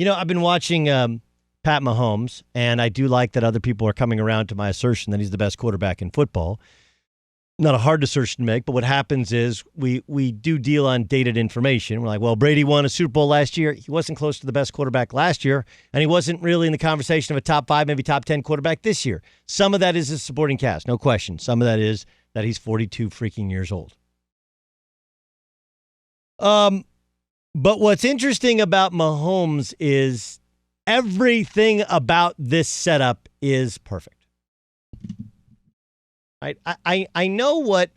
I've been watching Pat Mahomes, and I do like that other people are coming around to my assertion that he's the best quarterback in football. Not a hard assertion to make, but what happens is we do deal on dated information. We're like, well, Brady won a Super Bowl last year. He wasn't close to the best quarterback last year, and he wasn't really in the conversation of a top 5, maybe top 10 quarterback this year. Some of that is his supporting cast, no question. Some of that is that he's 42 freaking years old. But what's interesting about Mahomes is everything about this setup is perfect. I know what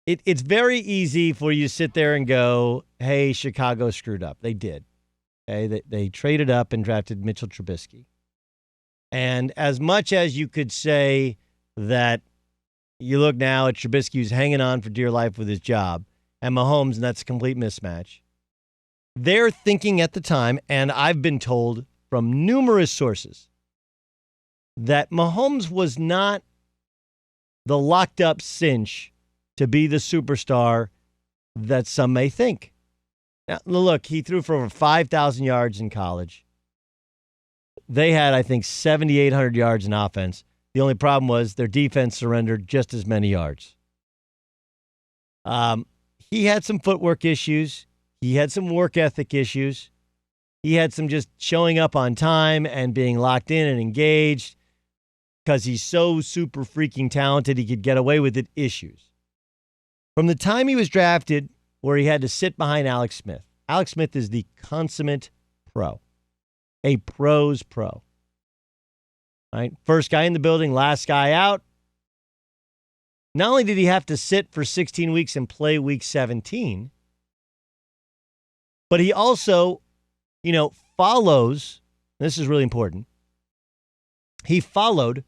it's very easy for you to sit there and go, hey, Chicago screwed up. They did. Okay, they traded up and drafted Mitchell Trubisky. And as much as you could say that you look now at Trubisky who's hanging on for dear life with his job, and Mahomes, and that's a complete mismatch. They're thinking at the time, and I've been told from numerous sources, that Mahomes was not the locked-up cinch to be the superstar that some may think. Now, look, he threw for over 5,000 yards in college. They had, I think, 7,800 yards in offense. The only problem was their defense surrendered just as many yards. He had some footwork issues. He had some work ethic issues. He had some just showing up on time and being locked in and engaged because he's so super freaking talented he could get away with it issues. From the time he was drafted, where he had to sit behind Alex Smith. Alex Smith is the consummate pro. A pro's pro. Right? First guy in the building, last guy out. Not only did he have to sit for 16 weeks and play week 17, but he also, follows, this is really important, he followed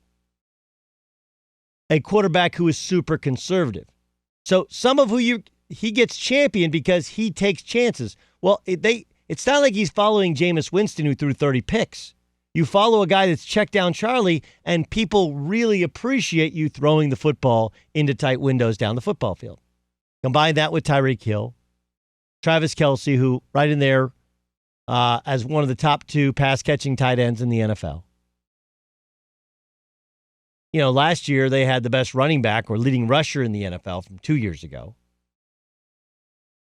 a quarterback who is super conservative. So some of he gets championed because he takes chances. Well, it's not like he's following Jameis Winston who threw 30 picks. You follow a guy that's checked down Charlie, and people really appreciate you throwing the football into tight windows down the football field. Combine that with Tyreek Hill, Travis Kelce, who right in there as one of the top 2 pass-catching tight ends in the NFL. Last year they had the best running back or leading rusher in the NFL from 2 years ago.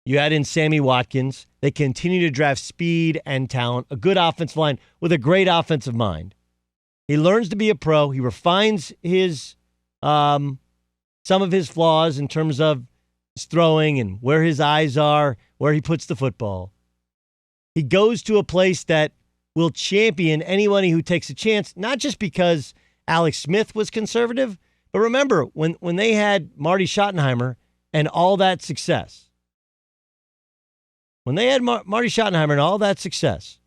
You add in Sammy Watkins. They continue to draft speed and talent, a good offensive line with a great offensive mind. He learns to be a pro. He refines his some of his flaws in terms of his throwing and where his eyes are, where he puts the football. He goes to a place that will champion anyone who takes a chance, not just because Alex Smith was conservative, but remember when they had Marty Schottenheimer and all that success. When they had Marty Schottenheimer and all that success,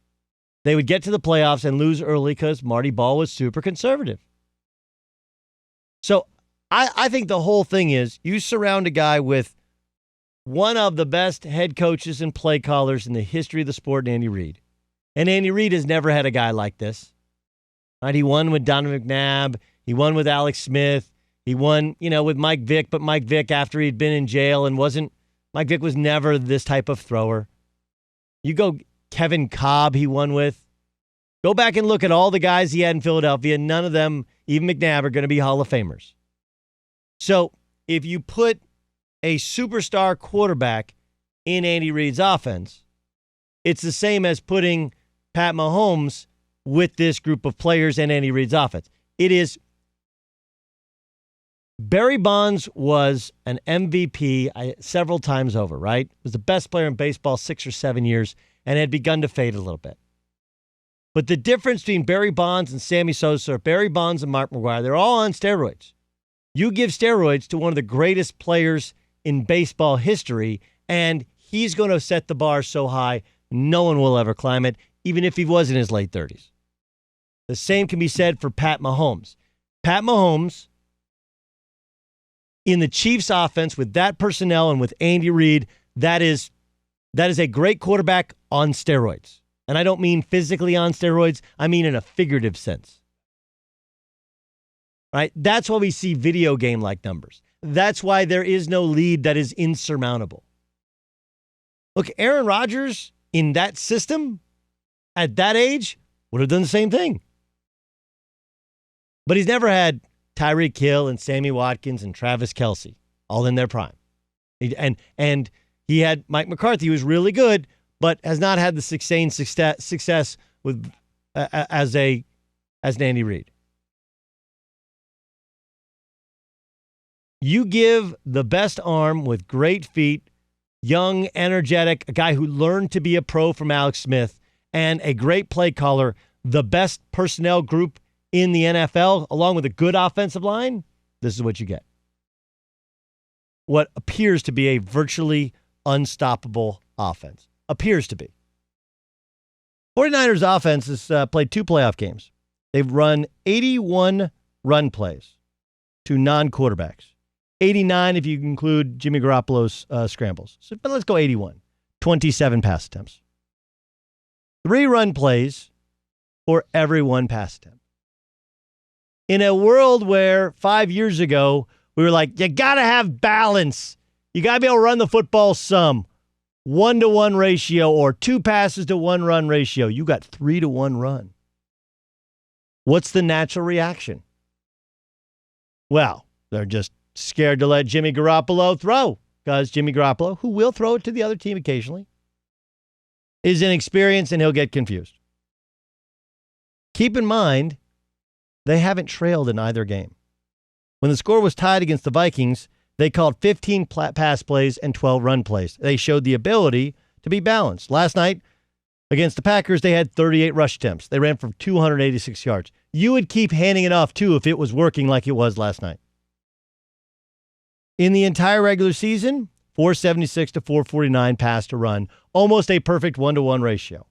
they would get to the playoffs and lose early because Marty Ball was super conservative. So I think the whole thing is you surround a guy with one of the best head coaches and play callers in the history of the sport, Andy Reid. And Andy Reid has never had a guy like this. Right? He won with Donovan McNabb. He won with Alex Smith. He won, with Mike Vick, but Mike Vick after he'd been in jail and Mike Vick was never this type of thrower. You go Kevin Cobb he won with. Go back and look at all the guys he had in Philadelphia. None of them, even McNabb, are going to be Hall of Famers. So if you put a superstar quarterback in Andy Reid's offense, it's the same as putting Pat Mahomes with this group of players and Andy Reid's offense. It is. Barry Bonds was an MVP several times over, right? Was the best player in baseball 6 or 7 years and had begun to fade a little bit. But the difference between Barry Bonds and Sammy Sosa, or Barry Bonds and Mark McGwire, they're all on steroids. You give steroids to one of the greatest players in baseball history, and he's going to set the bar so high, no one will ever climb it, even if he was in his late 30s. The same can be said for Pat Mahomes. Pat Mahomes, in the Chiefs offense with that personnel and with Andy Reid, that is a great quarterback on steroids. And I don't mean physically on steroids. I mean in a figurative sense. Right? That's why we see video game-like numbers. That's why there is no lead that is insurmountable. Look, Aaron Rodgers in that system at that age, would have done the same thing. But he's never had Tyreek Hill and Sammy Watkins and Travis Kelce all in their prime. And he had Mike McCarthy, who was really good, but has not had the sustained success with as Andy Reid. You give the best arm with great feet, young, energetic, a guy who learned to be a pro from Alex Smith, and a great play caller, the best personnel group in the NFL, along with a good offensive line, this is what you get. What appears to be a virtually unstoppable offense. Appears to be. 49ers offense has played 2 playoff games. They've run 81 run plays to non-quarterbacks. 89 if you include Jimmy Garoppolo's scrambles. But let's go 81. 27 pass attempts. 3 run plays for every 1 pass attempt. In a world where 5 years ago, we were like, you got to have balance. You got to be able to run the football some. 1-to-1 ratio or 2 passes to 1 run ratio. You got 3-to-1 run. What's the natural reaction? Well, they're just scared to let Jimmy Garoppolo throw, because Jimmy Garoppolo, who will throw it to the other team occasionally, is inexperienced and he'll get confused. Keep in mind, they haven't trailed in either game. When the score was tied against the Vikings, they called 15 pass plays and 12 run plays. They showed the ability to be balanced. Last night, against the Packers, they had 38 rush attempts. They ran for 286 yards. You would keep handing it off, too, if it was working like it was last night. In the entire regular season, 476 to 449 pass to run, almost a perfect 1-to-1 ratio.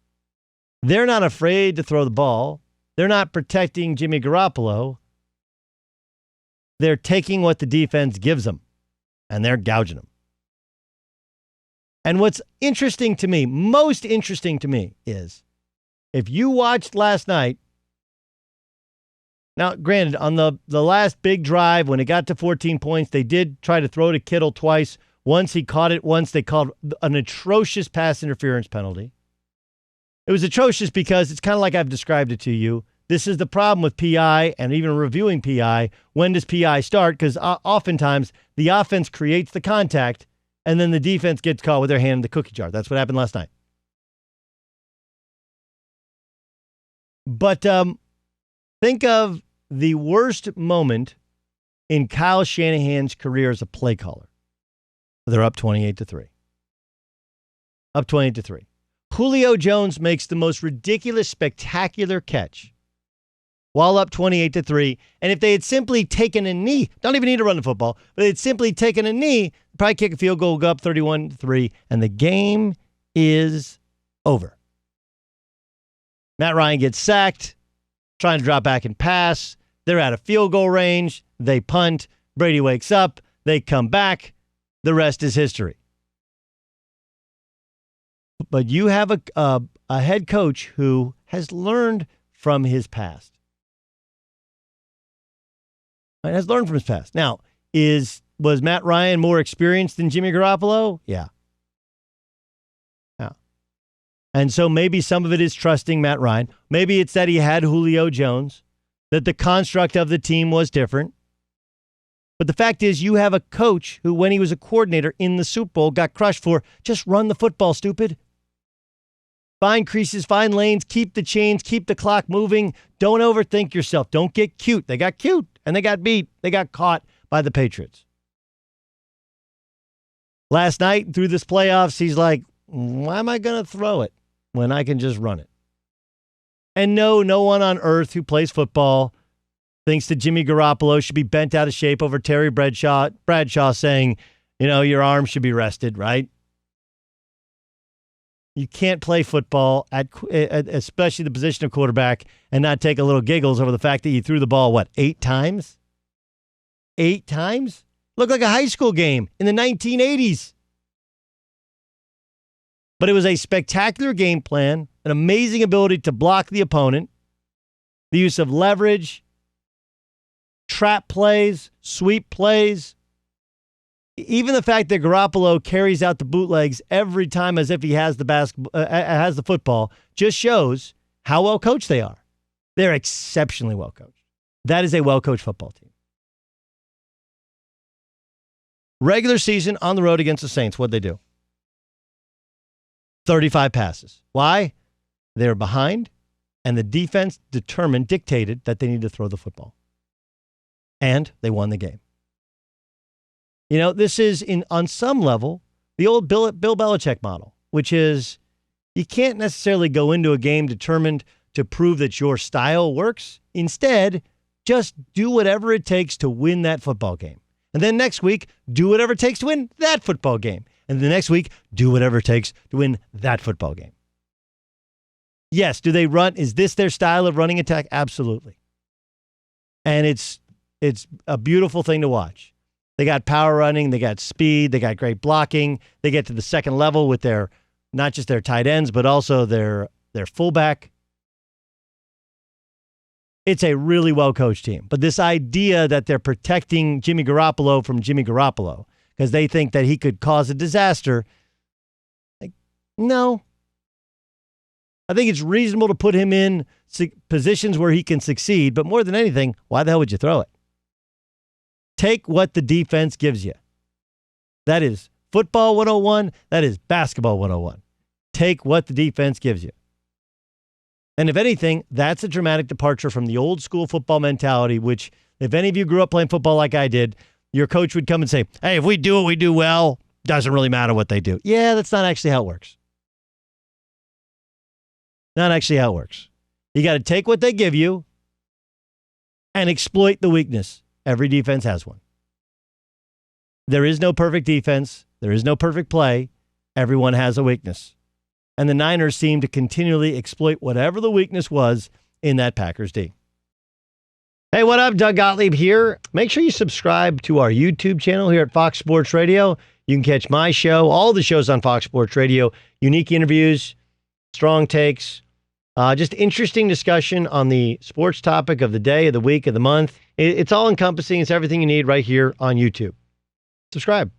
They're not afraid to throw the ball. They're not protecting Jimmy Garoppolo. They're taking what the defense gives them, and they're gouging them. And what's interesting to me, most interesting to me, is if you watched last night, now, granted, on the last big drive, when it got to 14 points, they did try to throw to Kittle twice. Once he caught it. Once they called an atrocious pass interference penalty. It was atrocious because it's kind of like I've described it to you. This is the problem with PI and even reviewing PI. When does PI start? Because oftentimes the offense creates the contact and then the defense gets caught with their hand in the cookie jar. That's what happened last night. But think of the worst moment in Kyle Shanahan's career as a play caller. They're up 28-3. Up 28-3. Julio Jones makes the most ridiculous, spectacular catch while up 28-3. And if they had simply taken a knee, don't even need to run the football, but they'd simply taken a knee, probably kick a field goal, go up 31-3, and the game is over. Matt Ryan gets sacked, trying to drop back and pass. They're out of field goal range. They punt. Brady wakes up. They come back. The rest is history. But you have a head coach who has learned from his past. Right, has learned from his past. Now, was Matt Ryan more experienced than Jimmy Garoppolo? Yeah. And so maybe some of it is trusting Matt Ryan. Maybe it's that he had Julio Jones, that the construct of the team was different. But the fact is, you have a coach who, when he was a coordinator in the Super Bowl, got crushed for just run the football, stupid. Find creases, find lanes, keep the chains, keep the clock moving. Don't overthink yourself. Don't get cute. They got cute, and they got beat. They got caught by the Patriots. Last night, through this playoffs, he's like, why am I going to throw it when I can just run it? And no one on earth who plays football thinks that Jimmy Garoppolo should be bent out of shape over Terry Bradshaw saying, your arm should be rested, right? You can't play football, at especially the position of quarterback, and not take a little giggles over the fact that you threw the ball, 8 times? 8 times? Looked like a high school game in the 1980s. But it was a spectacular game plan, an amazing ability to block the opponent, the use of leverage, trap plays, sweep plays. Even the fact that Garoppolo carries out the bootlegs every time as if he has the football just shows how well coached they are. They're exceptionally well coached. That is a well-coached football team. Regular season on the road against the Saints, what'd they do? 35 passes. Why? They were behind, and the defense dictated that they needed to throw the football. And they won the game. You know, this is, on some level, the old Bill Belichick model, which is you can't necessarily go into a game determined to prove that your style works. Instead, just do whatever it takes to win that football game. And then next week, do whatever it takes to win that football game. And the next week, do whatever it takes to win that football game. Yes, do they run? Is this their style of running attack? Absolutely. And it's a beautiful thing to watch. They got power running, they got speed, they got great blocking. They get to the second level with their, not just their tight ends, but also their fullback. It's a really well-coached team. But this idea that they're protecting Jimmy Garoppolo from Jimmy Garoppolo because they think that he could cause a disaster, no. I think it's reasonable to put him in positions where he can succeed, but more than anything, why the hell would you throw it? Take what the defense gives you. That is football 101. That is basketball 101. Take what the defense gives you. And if anything, that's a dramatic departure from the old school football mentality, which if any of you grew up playing football like I did, your coach would come and say, hey, if we do what we do well, doesn't really matter what they do. Yeah, that's not actually how it works. Not actually how it works. You got to take what they give you and exploit the weakness. Every defense has one. There is no perfect defense. There is no perfect play. Everyone has a weakness. And the Niners seem to continually exploit whatever the weakness was in that Packers D. Hey, what up? Doug Gottlieb here. Make sure you subscribe to our YouTube channel here at Fox Sports Radio. You can catch my show, all the shows on Fox Sports Radio, unique interviews, strong takes, just interesting discussion on the sports topic of the day, of the week, of the month. It's all encompassing. It's everything you need right here on YouTube. Subscribe.